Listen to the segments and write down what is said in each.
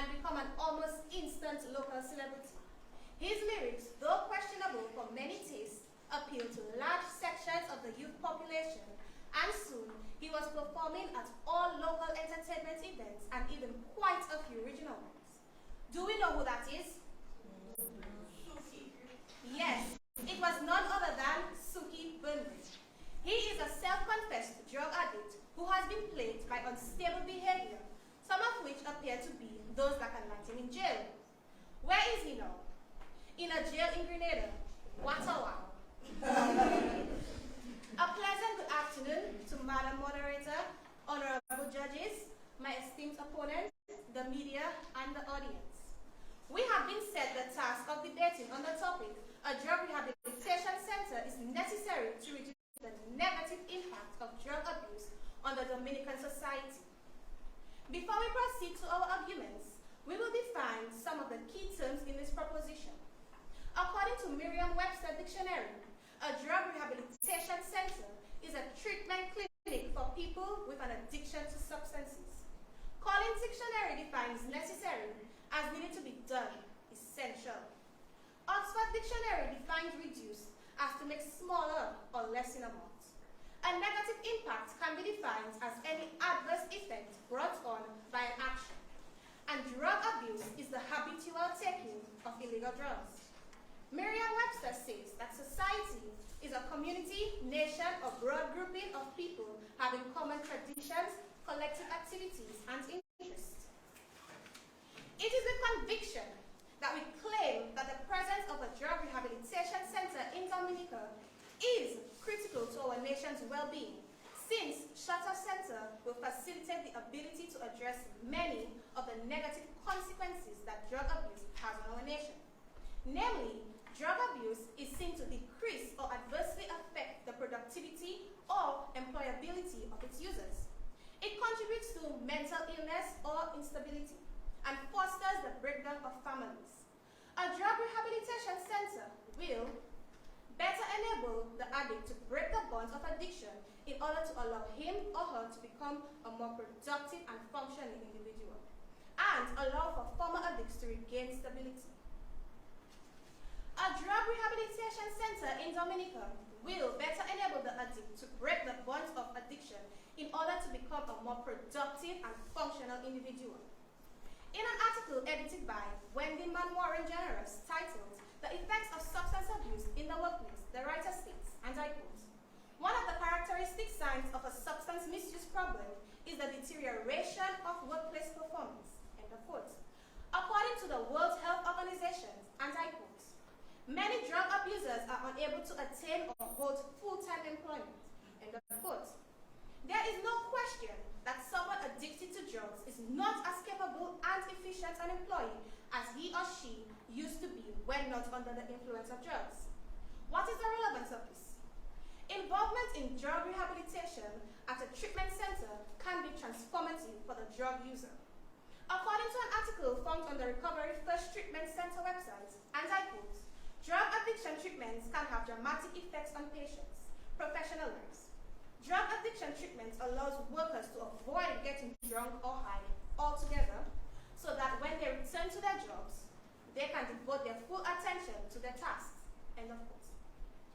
and become an almost instant local celebrity. His lyrics, though questionable for many tastes, appeal to large sections of the youth population, and soon he was performing at all local entertainment events and even quite a few regional ones. Do we know who that is? Yes, it was none other than Suki Bunbury. He is a self-confessed drug addict who has been plagued by unstable behavior, some of which appear to be those that can land him in jail. Where is he now? In a jail in Grenada. What a wow. A pleasant good afternoon to Madam Moderator, honorable judges, my esteemed opponents, the media, and the audience. We have been set the task of debating on the topic, a drug rehabilitation center is necessary to reduce the negative impact of drug abuse on the Dominican society. Before we proceed to our arguments, we will define some of the key terms in this proposition. According to Merriam-Webster Dictionary, a drug rehabilitation center is a treatment clinic for people with an addiction to substances. Collins Dictionary defines necessary as needing to be done, essential. Oxford Dictionary defines reduce as to make smaller or less in amount. A negative impact can be defined as any adverse effect brought on by an action. And drug abuse is the habitual taking of illegal drugs. Merriam-Webster says that society is a community, nation, or broad grouping of people having common traditions, collective activities, and interests. It is the conviction that we claim that the presence of a drug rehabilitation center in Dominica is critical to our nation's well-being, since Shutter Center will facilitate the ability to address many of the negative consequences that drug abuse has on our nation. Namely, drug abuse is seen to decrease or adversely affect the productivity or employability of its users. It contributes to mental illness or instability and fosters the breakdown of families. A drug rehabilitation center will better enable the addict to break the bonds of addiction in order to allow him or her to become a more productive and functioning individual, and allow for former addicts to regain stability. A drug rehabilitation center in Dominica will better enable the addict to break the bonds of addiction in order to become a more productive and functional individual. In an article edited by Wendy Manwaring Generous titled The Effects of Substance Abuse in the Workplace, the writer states, and I quote, "One of the characteristic signs of a substance misuse problem is the deterioration of workplace performance," end of quote. According to the World Health Organization, and I quote, "Many drug abusers are unable to attain or hold full-time employment," end of quote. There is no question that someone addicted to drugs is not as capable and efficient an employee as he or she used to be when not under the influence of drugs. What is the relevance of this? Involvement in drug rehabilitation at a treatment center can be transformative for the drug user. According to an article found on the Recovery First Treatment Center website, and I quote, "Drug addiction treatments can have dramatic effects on patients, professional lives. Drug addiction treatment allows workers to avoid getting drunk or high altogether so that when they return to their jobs, they can devote their full attention to their tasks," end of quote.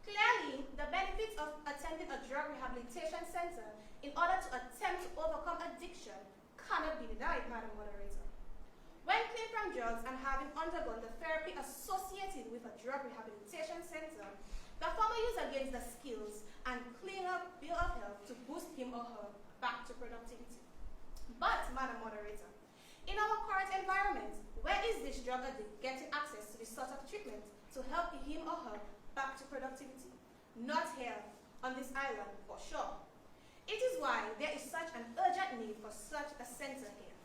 Clearly, the benefits of attending a drug rehabilitation center in order to attempt to overcome addiction cannot be denied, Madam Moderator. When clean from drugs and having undergone the therapy associated with a drug rehabilitation center, the former user gains the skills and cleaner bill of health to boost him or her back to productivity. But, Madam Moderator, in our current environment, where is this drug addict getting access to this sort of treatment to help him or her back to productivity? Not here, on this island, for sure. It is why there is such an urgent need for such a center here.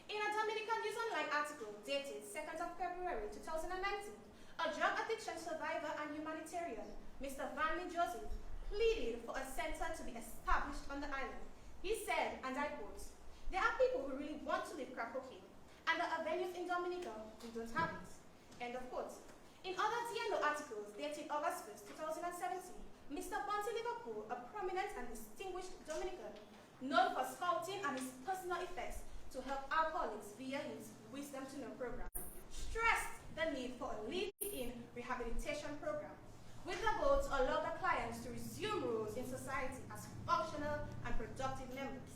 In a Dominican News Online article dated 2nd of February 2019, a drug addiction survivor and humanitarian, Mr. Vanley Joseph, pleaded for a center to be established on the island. He said, and I quote, "There are people who really want to live crack cocaine, and there are venues in Dominica who don't have it," end of quote. In other DNO articles dated August 1st, 2017, Mr. Bonte Liverpool, a prominent and distinguished Dominican, known for scouting and his personal effects to help alcoholics via his Wisdom to Know program, stressed the need for a live-in rehabilitation program with the goal to allow the clients to resume roles in society as functional and productive members.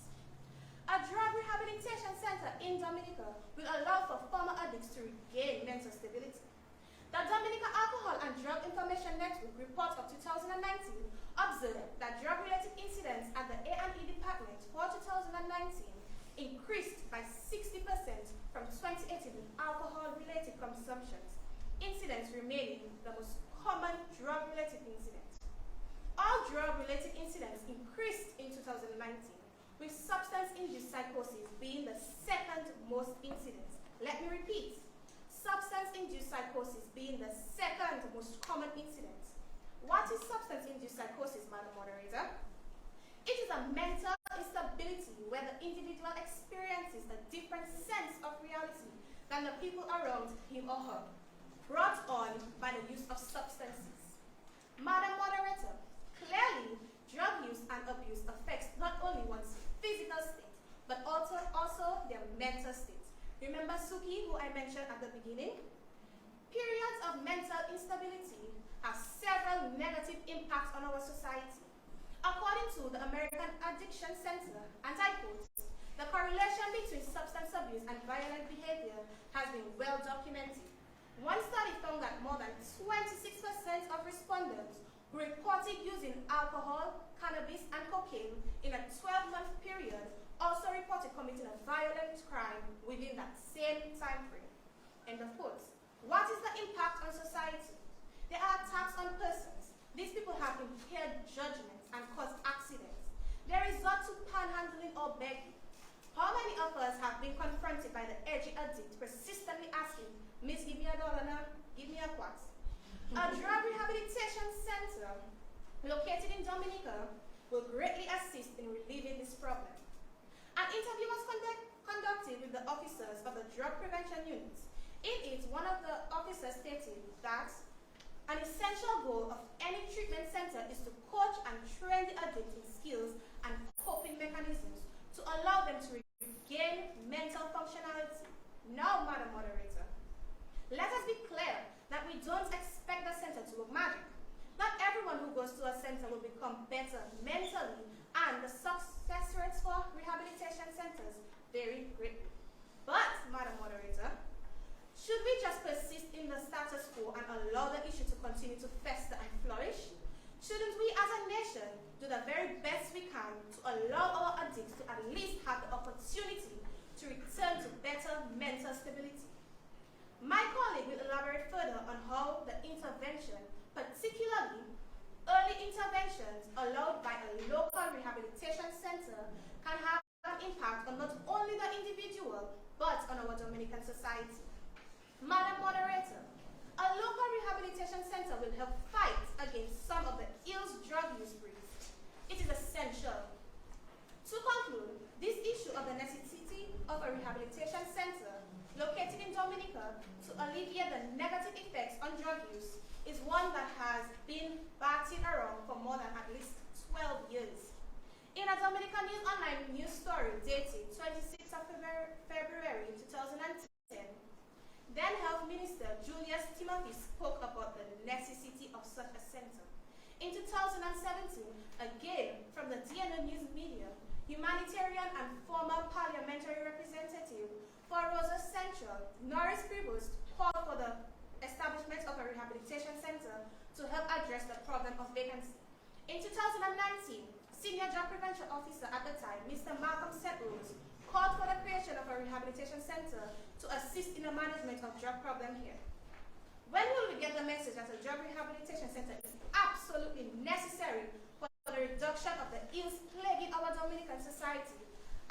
A drug rehabilitation center in Dominica will allow for former addicts to regain mental stability. The Dominica Alcohol and Drug Information Network report of 2019 observed that drug-related incidents at the A&E department for 2019 increased by 60% from 2018 with alcohol-related consumptions, incidents remaining the most common drug-related incident. All drug-related incidents increased in 2019, with substance-induced psychosis being the second most incident. Let me repeat. Substance-induced psychosis being the second most common incident. What is substance-induced psychosis, Madam Moderator? It is a mental instability where the individual experiences a different sense of reality than the people around him or her, brought on by the use of substances. Madam Moderator, clearly, drug use and abuse affects not only one's physical state, but also their mental state. Remember Suki, who I mentioned at the beginning? Periods of mental instability have several negative impacts on our society. According to the American Addiction Center, and I quote, the correlation between substance abuse and violent behavior has been well documented. One study found that more than 26% of respondents who reported using alcohol, cannabis, and cocaine in a 12-month period also reported committing a violent crime within that same time frame. End of quote. What is the impact on society? There are attacks on persons. These people have impaired judgments and cause accidents. They resort to panhandling or begging. How many of us have been confronted by the edgy addict persistently asking, Miss, give me $1 now, give me a quart? A drug rehabilitation center located in Dominica will greatly assist in relieving this problem. An interview was conducted with the officers of the Drug Prevention Unit. In it, one of the officers stated that an essential goal of any treatment center is to coach and train the addict in skills and coping mechanisms to allow them to regain mental functionality. Now, Madam Moderator, let us be clear that we don't expect the center to work magic. Not everyone who goes to a center will become better mentally, and the success rates for rehabilitation centers vary greatly. But, Madam Moderator, should we just persist in the status quo and allow the issue to continue to fester and flourish? Shouldn't we as a nation do the very best we can to allow our addicts to at least have the opportunity to return to better mental stability? My colleague will elaborate further on how the intervention, particularly early interventions allowed by a local rehabilitation center, can have an impact on not only the individual, but on our Dominican society. Madam Moderator, a local rehabilitation center will help fight against some of the ills drug use brings. It is essential. To conclude, this issue of the necessity of a rehabilitation center located in Dominica to alleviate the negative effects on drug use is one that has been batting around for more than at least 12 years. In a Dominican News Online news story dated 26th of February 2010, then Health Minister Julius Timothy spoke about the necessity of such a center. In 2017, again from the DNO News Media, humanitarian and former parliamentary representative for Rosa Central, Norris Prevost, called for the establishment of a rehabilitation center to help address the problem of vacancy. In 2019, Senior Drug Prevention Officer at the time, Mr. Malcolm Setrose, called for the creation of a rehabilitation center to assist in the management of drug problem here. When will we get the message that a drug rehabilitation center is absolutely necessary for the reduction of the ills plaguing our Dominican society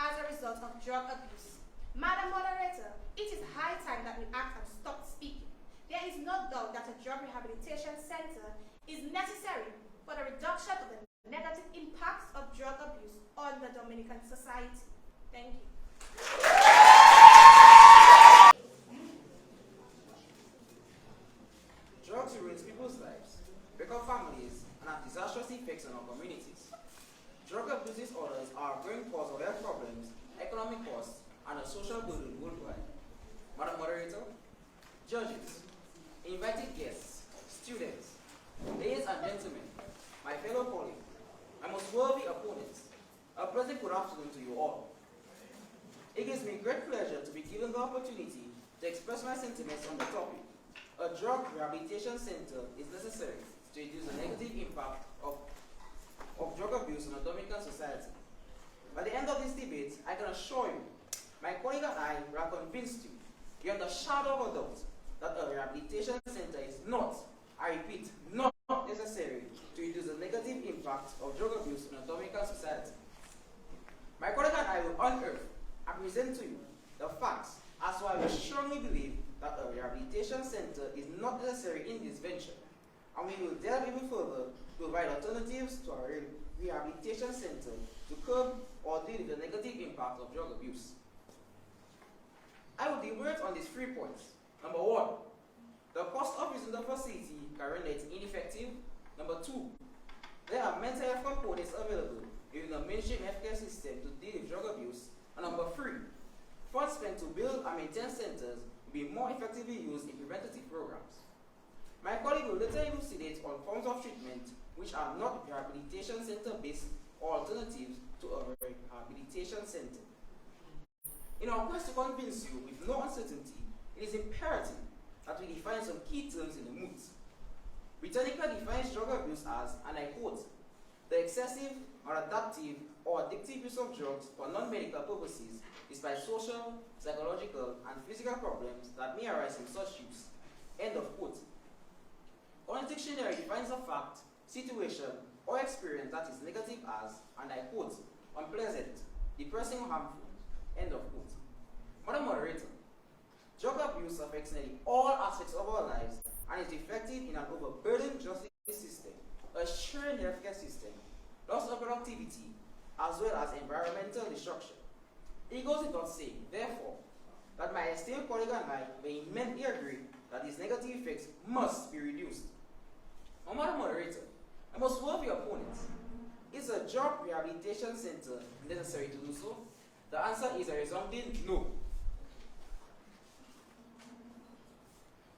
as a result of drug abuse? Madam Moderator, it is high time that we act and stop speaking. There is no doubt that a drug rehabilitation center is necessary for the reduction of the negative impacts of drug abuse on the Dominican society. Thank you. Drugs ruins people's lives, break up families, and have disastrous effects on our communities. Drug abuse disorders are a growing cause of health problems, economic costs, and a social burden worldwide. Madam Moderator, judges, invited guests, students, ladies and gentlemen, my fellow colleagues, my most worthy opponents, a pleasant good afternoon to you all. It gives me great pleasure to be given the opportunity to express my sentiments on the topic. A drug rehabilitation center is necessary to reduce the negative impact of drug abuse on the Dominican society. By the end of this debate, I can assure you, my colleague and I will have convinced you, beyond a shadow of a doubt, that a rehabilitation center is not, I repeat, not necessary to reduce the negative impact of drug abuse on the Dominican society. My colleague and I will unearth and present to you the facts as to why we strongly believe that a rehabilitation center is not necessary in this venture, and we will delve even further to provide alternatives to our rehabilitation center to curb or deal with the negative impact of drug abuse. I will deliberate on these 3 points. Number 1, the cost of using the facility can render it ineffective. Number 2, there are mental health components available within the mainstream healthcare system to deal with drug abuse. And number 3, funds spent to build and maintain centers will be more effectively used in preventative programs. My colleague will later elucidate on forms of treatment which are not rehabilitation center-based or alternatives to a rehabilitation center. In our quest to convince you with no uncertainty, it is imperative that we define some key terms in the moot. Britannica defines drug abuse as, and I quote, the excessive, maladaptive, or addictive use of drugs for non-medical purposes is by social, psychological, and physical problems that may arise in such use. End of quote. Orange Dictionary defines a fact, situation, or experience that is negative as, and I quote, unpleasant, depressing, or harmful. End of quote. Madam Moderator, drug abuse affects nearly all aspects of our lives and is reflected in an overburdened justice system, a strained healthcare system, loss of productivity, as well as environmental destruction. It goes without saying, therefore, that my esteemed colleague and I vehemently agree that these negative effects must be reduced. Madam Moderator, I must warn your opponents. Is a drug rehabilitation center necessary to do so? The answer is a resounding no.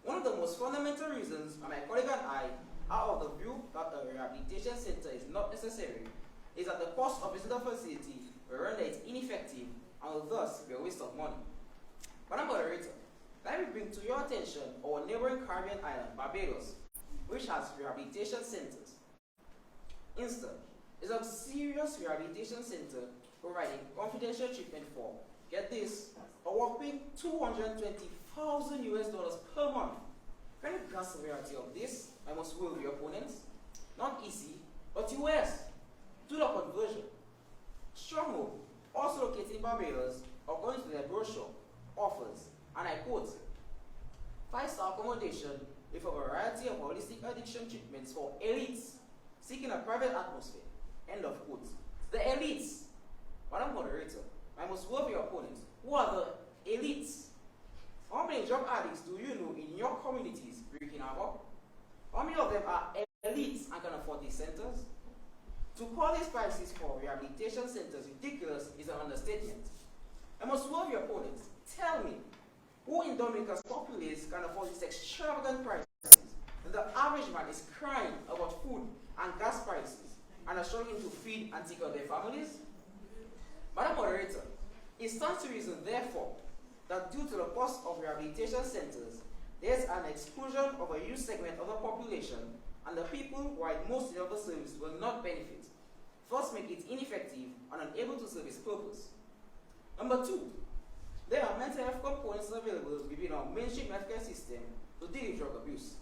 One of the most fundamental reasons why my colleague and I are of the view that a rehabilitation center is not necessary is that the cost of visiting the facility will render it ineffective and will thus be a waste of money. Madam Moderator, let me bring to your attention our neighboring Caribbean island, Barbados, which has rehabilitation centers. Instead, is a serious rehabilitation center providing confidential treatment for, get this, a whopping $220,000 per month. Can you grasp the reality of this? I must worry your opponents. Not easy, but US. Do the conversion. Stronghold, also located in Barbados, according to their brochure, offers, and I quote, 5-star accommodation with a variety of holistic addiction treatments for elites seeking a private atmosphere. End of quote. The elites. Madam Moderator, I must worry your opponents. Who are the elites? How many drug addicts do you know in your communities wreaking havoc? How many of them are elites and can afford these centers? To call these prices for rehabilitation centers ridiculous is an understatement. I must warn your opponents. Tell me, who in Dominica's populace can afford these extravagant prices? And the average man is crying about food and gas prices and are struggling to feed and take care of their families? Madam Moderator, it stands to reason, therefore, that due to the cost of rehabilitation centers, there is an exclusion of a huge segment of the population, and the people who are most in the service will not benefit, thus make it ineffective and unable to serve its purpose. Number 2, there are mental health components available within our mainstream healthcare system to deal with drug abuse.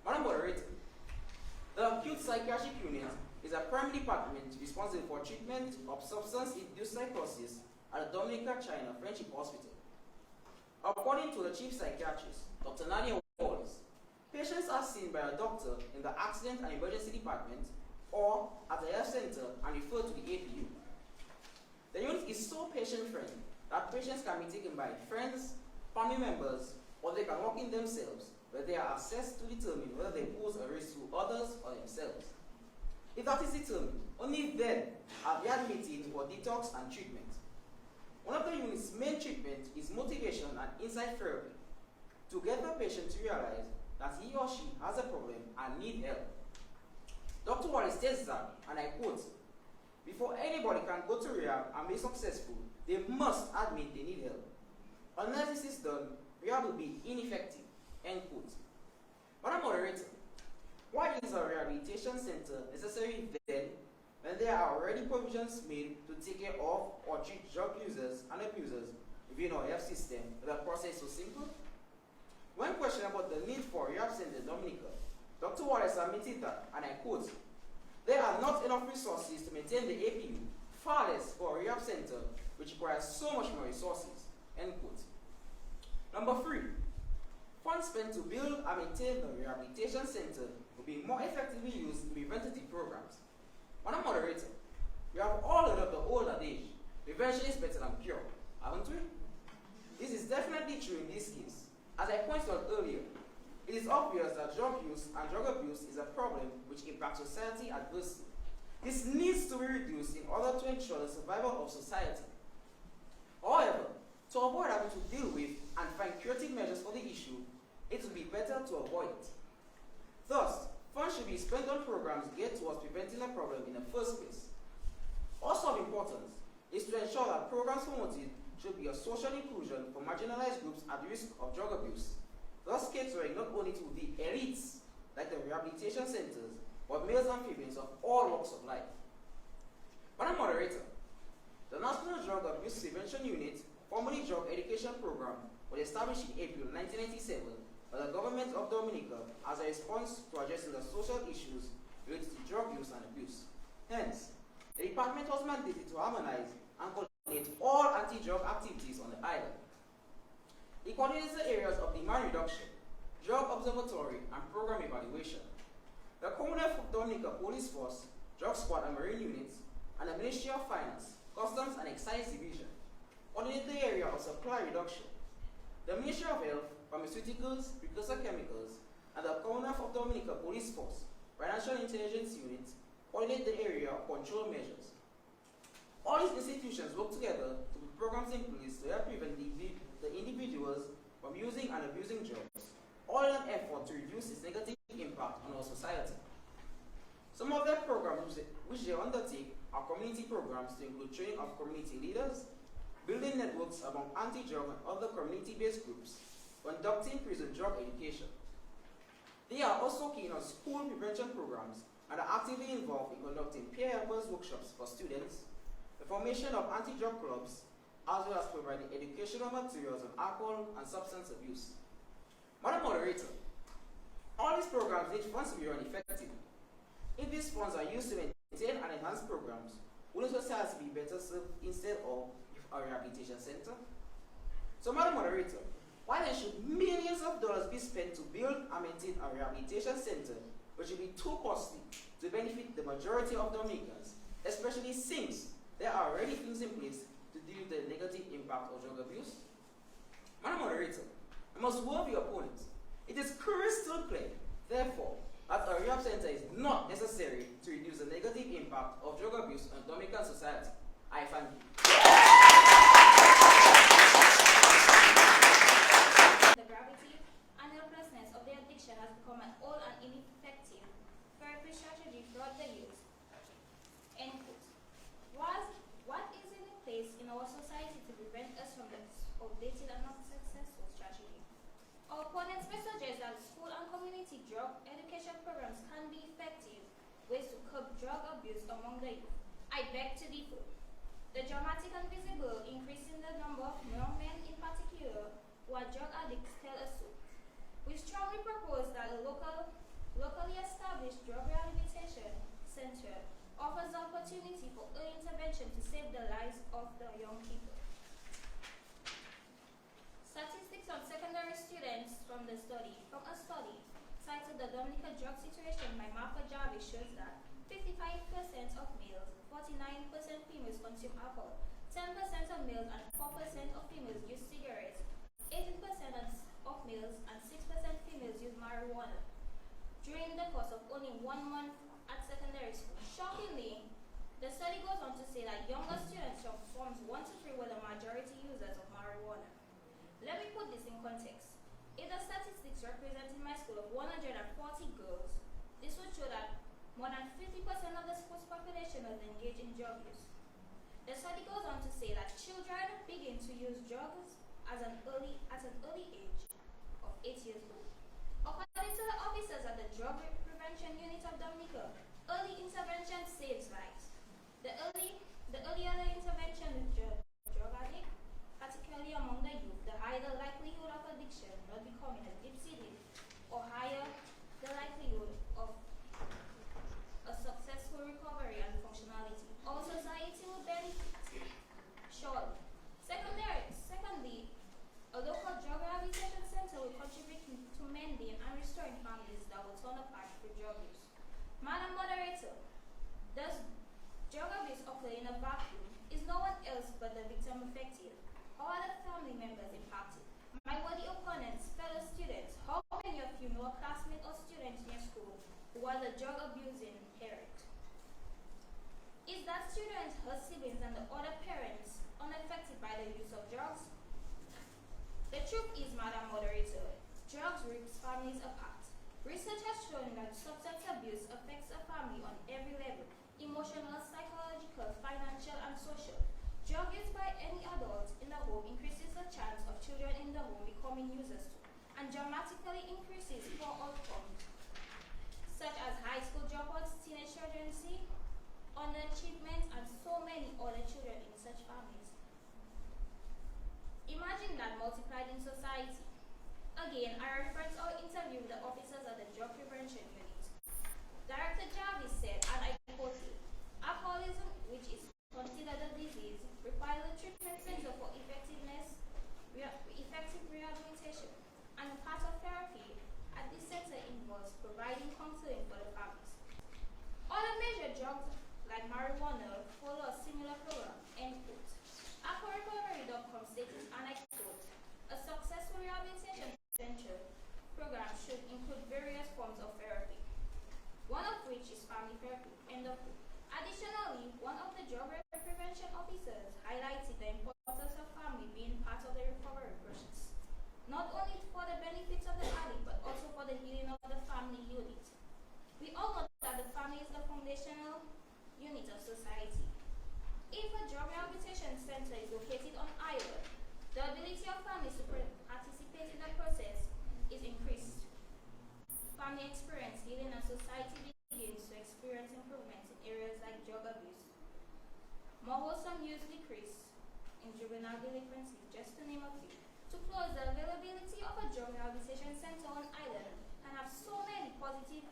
Madam Moderator, the acute psychiatric unit is a primary department responsible for treatment of substance-induced psychosis at the Dominica China Friendship Hospital. According to the chief psychiatrist, Dr. Nania Wallace, patients are seen by a doctor in the accident and emergency department or at the health center and referred to the APU. The unit is so patient-friendly that patients can be taken by friends, family members, or they can walk in themselves, where they are assessed to determine whether they pose a risk to others or themselves. If that is determined, only then are they admitted for detox and treatment. One of the unit's main treatment is motivation and insight therapy to get the patient to realize that he or she has a problem and need help. Dr. Wallace states that, and I quote, "Before anybody can go to rehab and be successful, they must admit they need help. Unless this is done, rehab will be ineffective," end quote. Madam Moderator, why is a rehabilitation center necessary then when there are already provisions made to take care of or treat drug users and abusers within our health system? The process is so simple. When questioned about the need for a rehab center in Dominica, Dr. Wallace admitted that, and I quote, "There are not enough resources to maintain the APU, far less for a rehab center, which requires so much more resources," end quote. Number 3, funds spent to build and maintain the rehabilitation center will be more effectively used in preventative programs. Madam Moderator, we have all heard of the old adage, prevention is better than cure, haven't we? This is definitely true in this case. As I pointed out earlier, it is obvious that drug use and drug abuse is a problem which impacts society adversely. This needs to be reduced in order to ensure the survival of society. However, to avoid having to deal with and find curative measures for the issue, it would be better to avoid it. Thus, funds should be spent on programs geared towards preventing the problem in the first place. Also of importance is to ensure that programs promoted should be a social inclusion for marginalized groups at risk of drug abuse, thus catering not only to the elites, like the rehabilitation centers, but males and females of all walks of life. Madam Moderator, the National Drug Abuse Prevention Unit, formerly Drug Education Program, was established in April 1997 by the government of Dominica as a response to addressing the social issues related to drug use and abuse. Hence, the department was mandated to harmonize and coordinate all anti-drug activities on the island. It coordinates the areas of demand reduction, drug observatory, and program evaluation. The Commonwealth of Dominica Police Force, Drug Squad and Marine Units, and the Ministry of Finance, Customs and Excise Division coordinate the area of supply reduction. The Ministry of Health, Pharmaceuticals, Precursor Chemicals, and the Commonwealth of Dominica Police Force, Financial Intelligence Unit coordinate the area of control measures. All these institutions work together to put programs in place to help prevent the individuals from using and abusing drugs, all in an effort to reduce its negative impact on our society. Some of their programs which they undertake are community programs to include training of community leaders, building networks among anti-drug and other community-based groups, conducting prison drug education. They are also keen on school prevention programs and are actively involved in conducting peer helpers workshops for students, the formation of anti-drug clubs, as well as providing educational materials on alcohol and substance abuse. Madam Moderator, all these programs need funds to be run effectively. If these funds are used to maintain and enhance programs, wouldn't society be better served instead of a rehabilitation center? So, Madam Moderator, why then should millions of dollars be spent to build and maintain a rehabilitation center, which will be too costly to benefit the majority of Dominicans, especially since there are already things in place to deal with the negative impact of drug abuse? Madam Moderator, I must warn the opponent. It is crystal clear, therefore, that a rehab center is not necessary to reduce the negative impact of drug abuse on Dominican society. I thank you. The gravity and helplessness of the addiction has become an old and ineffective therapy strategy throughout the years. End quote. What is in place in our society to prevent us from this outdated and not successful strategy? Our opponents may suggest that school and community drug education programs can be effective ways to curb drug abuse among the youth. I beg to differ. The dramatic and visible increase in the number of young men in particular who are drug addicts tell us so. We strongly propose that a locally established drug rehabilitation center offers the opportunity for early intervention to save the lives of the young people. Statistics on secondary students from a study cited the Dominica drug situation by Marco Jarvis shows that 55% of males, 49% females consume alcohol, 10% of males and 4% of females use cigarettes, 18% of males and 6% females use marijuana during the course of only 1 month at secondary school. Shockingly, the study goes on to say that younger students from forms 1 to 3 were the majority put this in context, if the statistics representing my school of 140 girls, this would show that more than 50% of the school's population was engaged in drug use. The study goes on to say that children begin to use drugs at an early age of 8 years old. According to the officers at the Drug Prevention Unit of Dominica, early intervention saves lives. The earlier the intervention with drug addict, particularly among the youth, the higher the likelihood of addiction not becoming a deep seated, or higher the likelihood of a successful recovery and functionality. All society will benefit, surely. Secondly, a local drug rehabilitation center will contribute to mending and restoring families that will turn apart through drug use. Madam Moderator, does drug abuse occur in a vacuum? Is no one else but the victim affected? How are the family members impacted? My worthy opponents, fellow students, how many of you know a classmate or student in your school who was a drug abusing parent? Is that student, her siblings, and the other parents unaffected by the use of drugs? The truth is, Madam Moderator, drugs rips families apart. Research has shown that substance abuse affects a family on every level: emotional, psychological, financial, and social. Drug use by any adult in the home increases the chance of children in the home becoming users too, and dramatically increases poor outcomes, such as high school dropouts, teenage pregnancy, underachievement, and so many other children in such families. Imagine that multiplied in society. Again, I refer to our interview with the officers at the Drug Prevention Unit. Director Jarvis said, and I quote you, "Alcoholism, which is considered a disease, requires a treatment center for effective rehabilitation, and a part of therapy at this center involves providing counseling for the families. Other major drugs like marijuana follow a similar program." End quote. AlcoRecovery.com stated, and I quote, "A successful rehabilitation center program should include various forms of therapy, one of which is family therapy." End of quote. Additionally, one of the drug prevention officers highlighted the importance of family being part of the recovery process, not only for the benefits of the addict, but also for the healing of the family unit. We all know that the family is the foundational unit of society. If a drug rehabilitation center is located on island, the ability of families to participate in the process is increased. Family experience healing, and society begins to experience improvements in areas like drug abuse. More wholesome use decrease in juvenile delinquency, just to name a few. To close, the availability of a drug rehabilitation center on island can have so many positive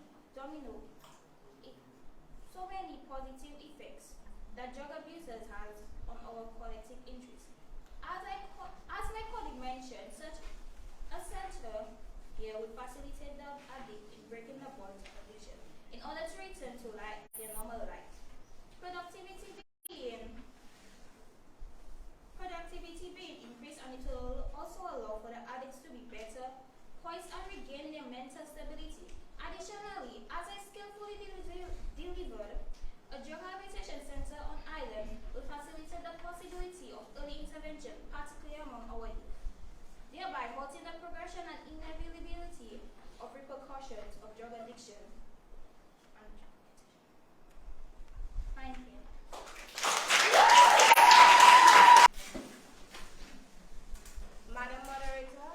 effects that drug abusers has on our collective interest. As my colleague mentioned, such a center here would facilitate the addict in breaking the bonds of addiction in order to return to their normal life. Productivity being increased, and it will also allow for the addicts to be better poised and regain their mental stability. Additionally, as I skillfully delivered, a drug rehabilitation center on island will facilitate the possibility of early intervention, particularly among our youth, thereby halting the progression and inevitability of repercussions of drug addiction. Thank you. Madam Moderator,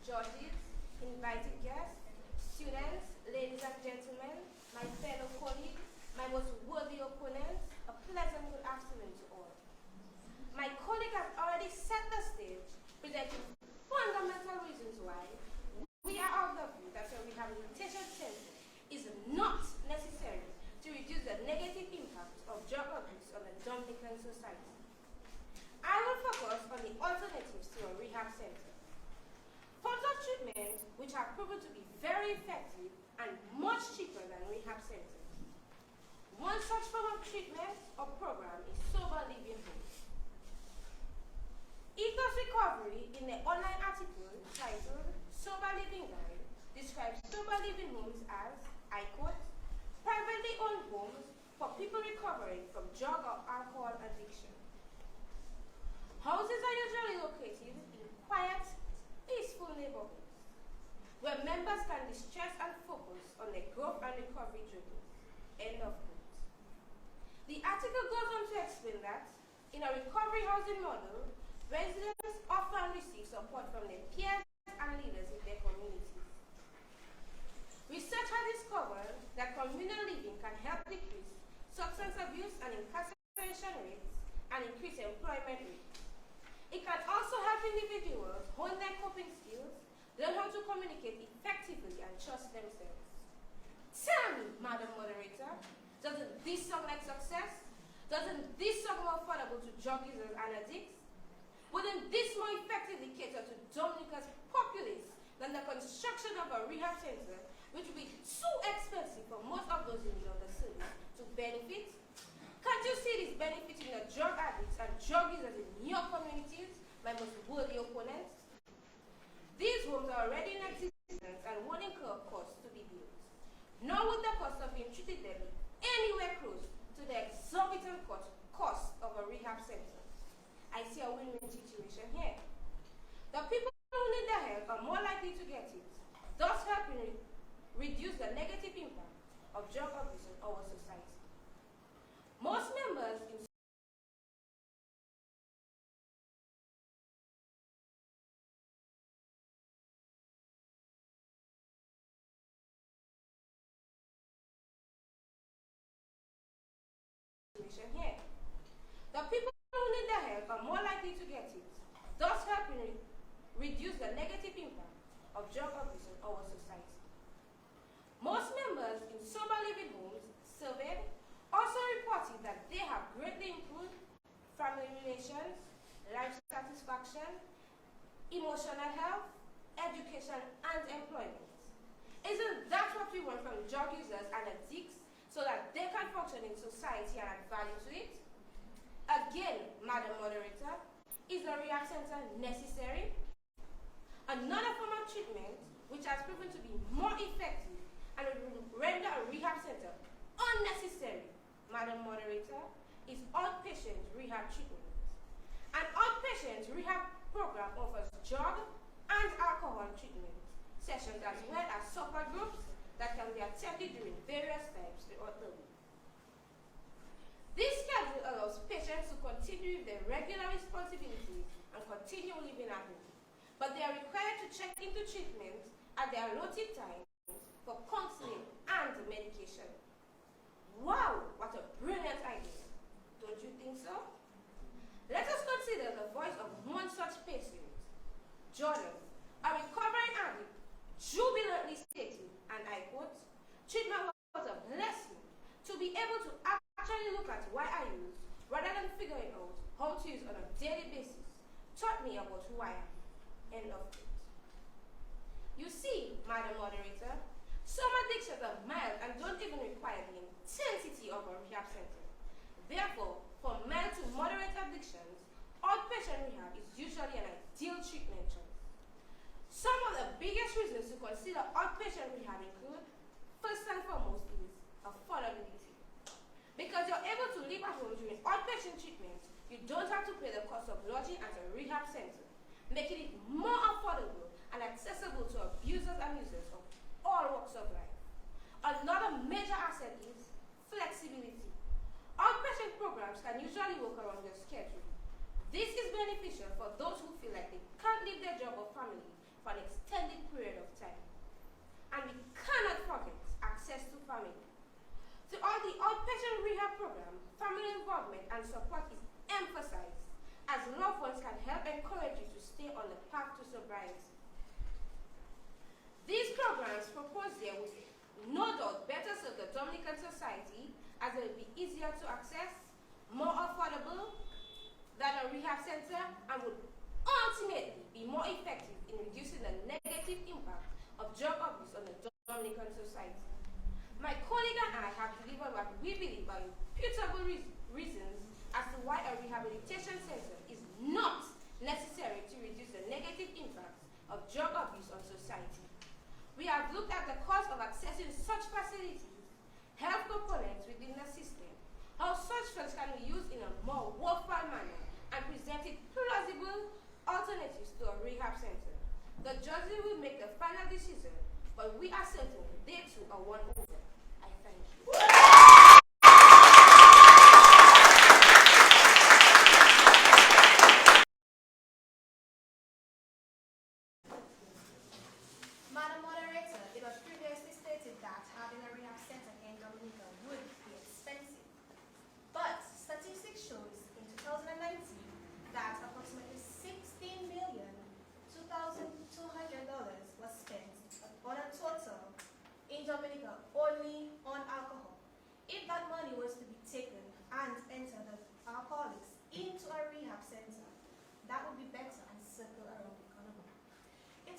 judges, invited guests, students, ladies and gentlemen, my fellow colleagues, my most worthy opponents, a pleasant good afternoon to all. My colleague has already set the stage, presenting fundamental reasons why we are of the view that a rehabilitation center is not necessary to reduce the negative impact of drug abuse on the Dominican society. I will focus on the alternatives to a rehab center. Forms of treatment which are proven to be very effective and much cheaper than rehab centers. One such form of treatment or program is sober living homes. Ethos Recovery, in the online article titled "Sober Living Guide," describes sober living homes as, I quote, "privately owned homes for people recovering from drug or alcohol addiction." Houses are usually located in quiet, peaceful article goes on to explain that in a recovery housing model, residents often receive support from their peers and leaders in their communities. Research has discovered that communal living can help decrease substance abuse and incarceration rates and increase employment rates. It can also help individuals hone their coping skills, learn how to communicate effectively, and trust themselves. Tell me, Madam Moderator, doesn't this sound like success? Doesn't this sound more affordable to drug users and addicts? Wouldn't this more effectively cater to Dominica's populace than the construction of a rehab center, which would be too expensive for most of those in need of the city to benefit? Can't you see this benefiting the drug addicts and drug users in your communities, my most worthy opponents? These homes are already in existence and won't incur costs to be built. Nor would the cost of being treated there be anywhere close to the exorbitant cost of a rehab center. I see a win-win situation here. The people who need the help are more likely to get it, thus helping reduce the negative impact of drug abuse in our society. Most members in here. The people who need the help are more likely to get it, thus helping reduce the negative impact of drug abuse in our society. Most members in sober living homes surveyed also reported that they have greatly improved family relations, life satisfaction, emotional health, education, and employment. Isn't that what we want from drug users and addicts so that they can function in society and add value to it? Again, Madam Moderator, is a rehab center necessary? Another form of treatment which has proven to be more effective and will render a rehab center unnecessary, Madam Moderator, is outpatient rehab treatment. An outpatient rehab program offers drug and alcohol treatment sessions as well as support groups that can be attended during various times throughout the week. This schedule allows patients to continue with their regular responsibilities and continue living at home, but they are required to check into treatment at their allotted times for counseling and medication. Wow, what a brilliant idea. Don't you think so? Let us consider the voice of one such patient, Jordan, a recovering addict, jubilantly stated, and I quote, "Treatment was a blessing to be able to actually look at why I use, rather than figuring out how to use on a daily basis, taught me about who I am." End of quote. You see, Madam Moderator, some addictions are mild and don't even require the intensity of a rehab center. Therefore, for mild to moderate addictions, outpatient rehab is usually an ideal treatment choice. Some of the biggest reasons to consider outpatient rehab include, first and foremost, is affordability. Because you're able to live at home during outpatient treatment, you don't have to pay the cost of lodging at a rehab center, making it more affordable and accessible to abusers and users of all walks of life. Another major asset is flexibility. Outpatient programs can usually work around your schedule. This is beneficial for those who feel like they can't leave their job or family for an extended period of time. And we cannot forget access to family. Throughout the outpatient rehab program, family involvement and support is emphasized, as loved ones can help encourage you to stay on the path to sobriety. These programs proposed there will no doubt better serve the Dominican society, as it will be easier to access, more affordable than a rehab center, and would ultimately be more effective in reducing the negative impact of drug abuse on the Dominican society. My colleague and I have delivered what we believe are reputable reasons as to why a rehabilitation center is not necessary to reduce the negative impact of drug abuse on society. We have looked at the cost of accessing such facilities, health components within the system, how such funds can be used in a more worthwhile manner, and presented plausible alternatives to a rehab center. The judges will make the final decision, but we are certain they too are won over. I thank you.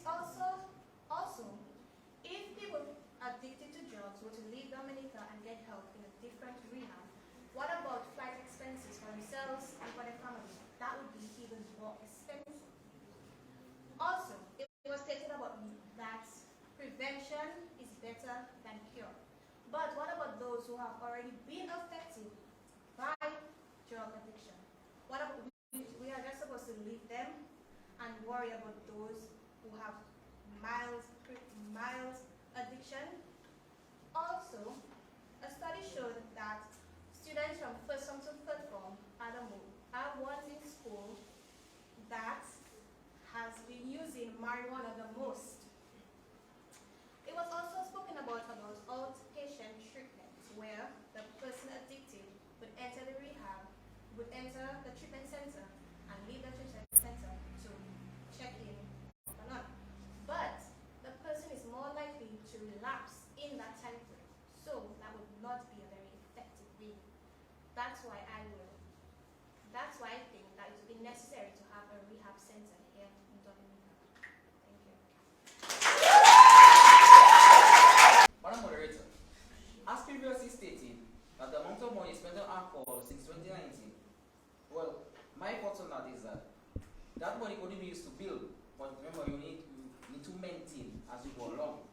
Also, if people addicted to drugs were to leave Dominica and get help in a different rehab, what about flight expenses for themselves and for their families? That would be even more expensive. Also, it was stated about me that prevention is better than cure. But what about those who have already been affected by drug addiction? What about we are just supposed to leave them and worry about those who have mild addiction? Also, a study showed that students from first form to third form are ones in school that has been using marijuana the most. It was also spoken about outpatient treatment, where the person addicted would enter the rehab, would enter the treatment center, and leave the treatment center to check in or not. But the person is more likely to relapse in that time frame, so that would not be a very effective way. That's why I think that it would be necessary to have a rehab center here in Dominica. Thank you. Madam Moderator, as previously stated, that the amount of money spent on alcohol since 2019, well, my thoughts on that is that money could be used to build, but remember you need to maintain as you go along.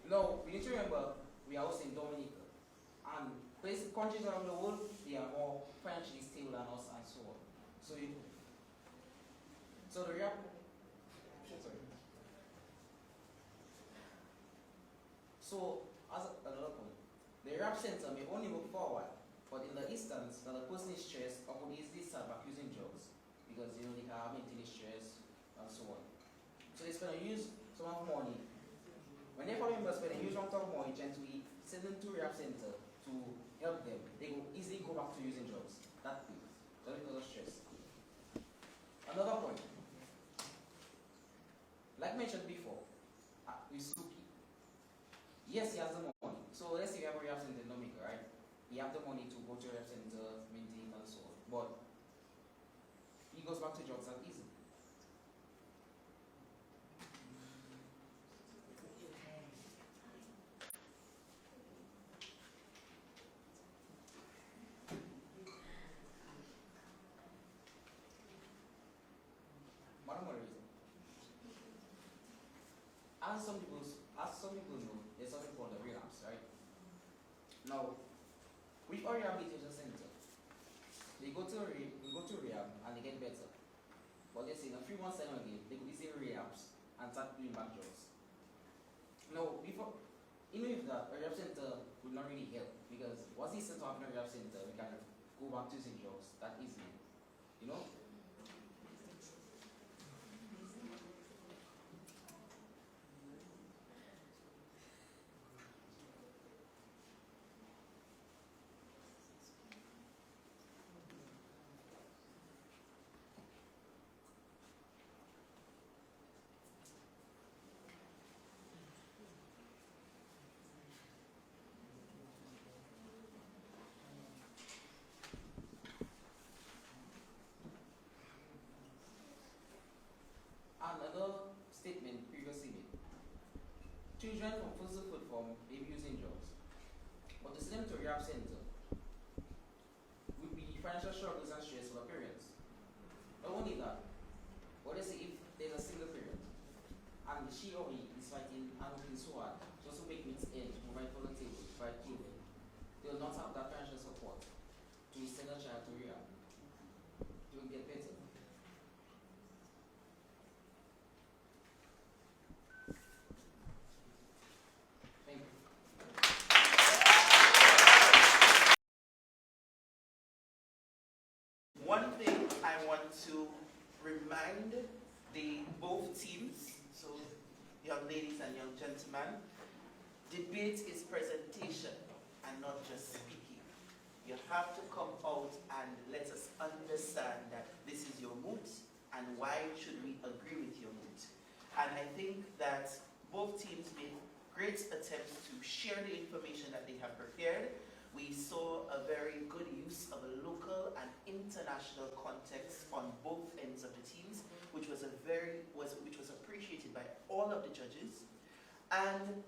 No, we need to remember we are also in Dominica, and countries around the world, they are more financially stable than us and so on. So the So, as another point, the rehab center may only move forward, but in the instance that the person is stressed or could easily start back using drugs, because they can have mentally stress and so on. So it's going to use some of money. When they family members spend a huge amount of money trying to send them to rehab center to help them, they will easily go back to using drugs. That way, just because of stress. Another point, like mentioned before, with Suki. Yes, he has the money. So let's say you have a rehab center in Dominica, right? You have the money to go to a rehab center, maintain and so on. But he goes back to drugs that easy. Madam Moderator, as some people know, there's something called a relapse, right? Now, with our rehabilitation center, they go to rehab and they get better. But let's say in a few months time again, they could easily relapse and start doing back drugs. Now, even with that, a rehab center would not really help, because once he sent to have a rehab center, we can go back to using drugs that easily. You know? Another statement previously made. Children from first to fourth form may be using drugs, but to send them to a rehab center would be financial struggles and stress for the parents. Not only that, but let's say if there's a single parent and she or he is fighting and working so hard just to make meets end, to provide for the table, to provide clothing, they will not have that financial support to send a child to rehab. They will get better. One thing I want to remind both teams, so young ladies and young gentlemen, debate is presentation and not just speaking. You have to come out and let us understand that this is your mood and why should we agree with your mood. And I think that both teams made great attempts to share the information that they have prepared. We saw a very good use of a local and international context on both ends of the teams. which was appreciated by all of the judges. And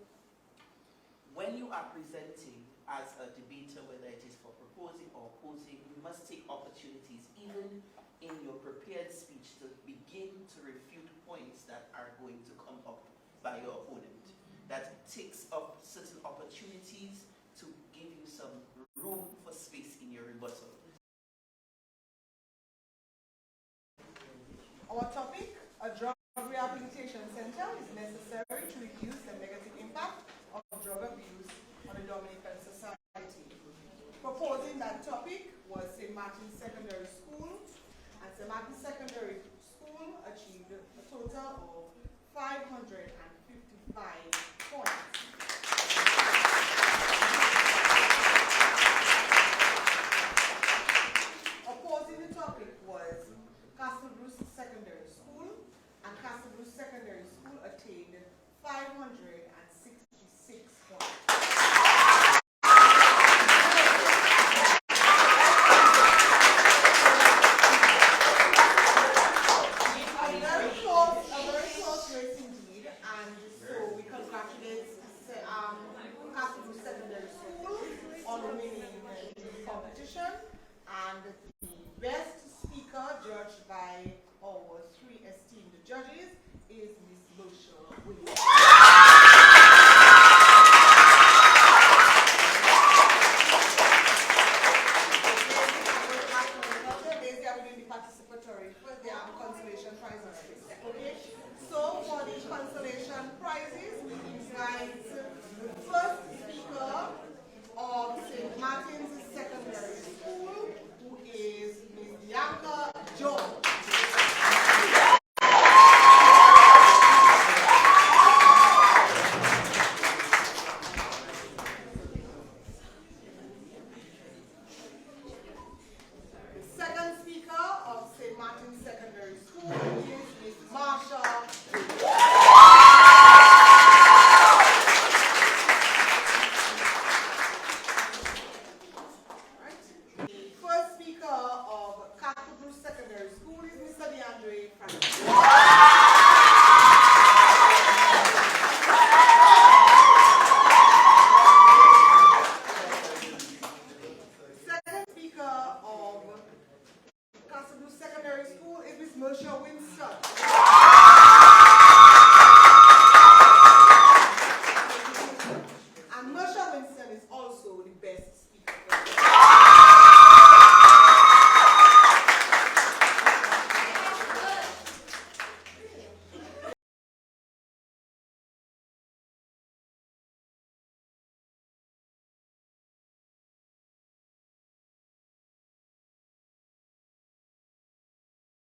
when you are presenting as a debater, whether it is for proposing or opposing, you must take opportunities, even in your prepared speech, to begin to refute points that are going to come up by your opponent. That takes up certain opportunities to give you some room for space in your rebuttal. Our topic, a drug rehabilitation center, is necessary to reduce the negative impact of drug abuse on the Dominican society. Proposing that topic was St. Martin's Secondary School, and St. Martin's Secondary School achieved a total of 555 points. Opposing the topic was Castle Bruce Secondary School, and Castle Bruce Secondary School attained 566 points. A very close race indeed, and so we congratulate Castle Bruce Secondary School on winning the competition, and the best speaker, judged by our three esteemed judges, is Miss Lucia Williams. They are doing the participatory. First, they have the consolation prizes. Okay? So, for the consolation prizes, we invite the first speaker of St. Martin's Secondary School, who is Ms. Bianca Jones. The second speaker of St. Martin's Secondary School is Ms. Marsha. The first speaker of Castle Bruce Secondary School is Mr. DeAndre Francis. Second speaker of Castle Bruce Secondary School is Miss Mercia Winston.